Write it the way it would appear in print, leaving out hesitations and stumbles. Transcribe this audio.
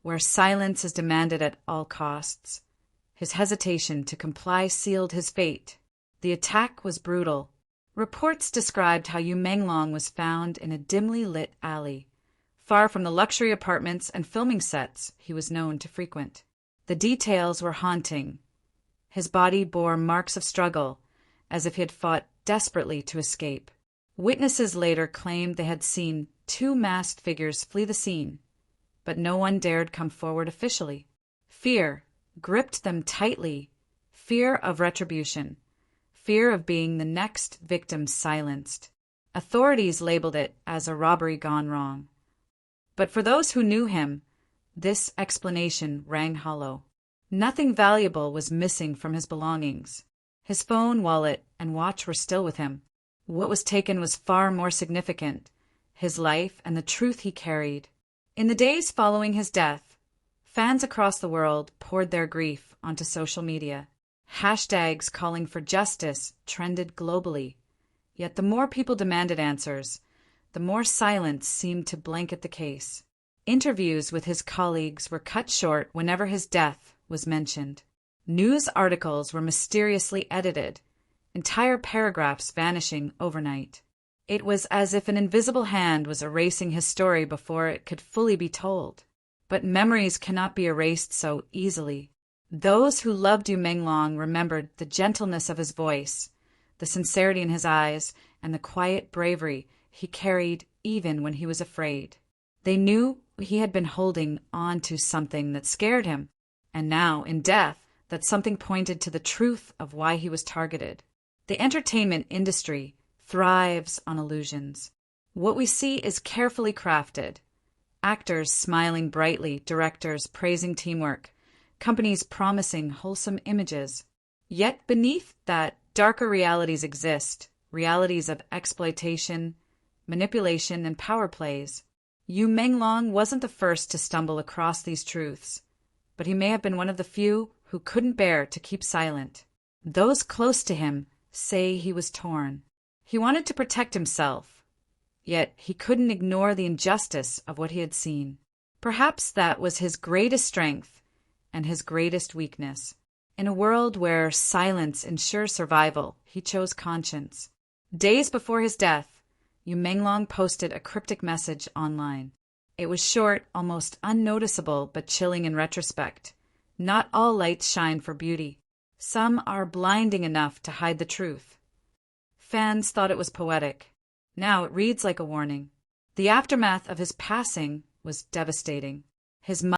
where silence is demanded at all costs. His hesitation to comply sealed his fate. The attack was brutal. Reports described how Menglong was found in a dimly lit alley, far from the luxury apartments and filming sets he was known to frequent. The details were haunting. His body bore marks of struggle, as if he had fought desperately to escape. Witnesses later claimed they had seen 2 masked figures flee the scene, but no one dared come forward officially. Fear gripped them tightly, fear of retribution, fear of being the next victim silenced. Authorities labeled it as a robbery gone wrong. But for those who knew him, this explanation rang hollow. Nothing valuable was missing from his belongings. His phone, wallet, and watch were still with him. What was taken was far more significant: his life and the truth he carried. In the days following his death, fans across the world poured their grief onto social media. Hashtags calling for justice trended globally. Yet the more people demanded answers, the more silence seemed to blanket the case. Interviews with his colleagues were cut short whenever his death was mentioned. News articles were mysteriously edited, entire paragraphs vanishing overnight. It was as if an invisible hand was erasing his story before it could fully be told. But memories cannot be erased so easily. Those who loved Menglong remembered the gentleness of his voice, the sincerity in his eyes, and the quiet bravery he carried even when he was afraid. They knew he had been holding on to something that scared him, and now, in death, that something pointed to the truth of why he was targeted. The entertainment industry thrives on illusions. What we see is carefully crafted. Actors smiling brightly, directors praising teamwork, companies promising wholesome images. Yet beneath that, darker realities exist, realities of exploitation, manipulation, and power plays. Menglong wasn't the first to stumble across these truths, but he may have been one of the few who couldn't bear to keep silent. Those close to him say he was torn. He wanted to protect himself, yet he couldn't ignore the injustice of what he had seen. Perhaps that was his greatest strength and his greatest weakness. In a world where silence ensures survival, he chose conscience. Days before his death, Menglong posted a cryptic message online. It was short, almost unnoticeable, but chilling in retrospect. Not all lights shine for beauty. Some are blinding enough to hide the truth. Fans thought it was poetic. Now it reads like a warning. The aftermath of his passing was devastating. His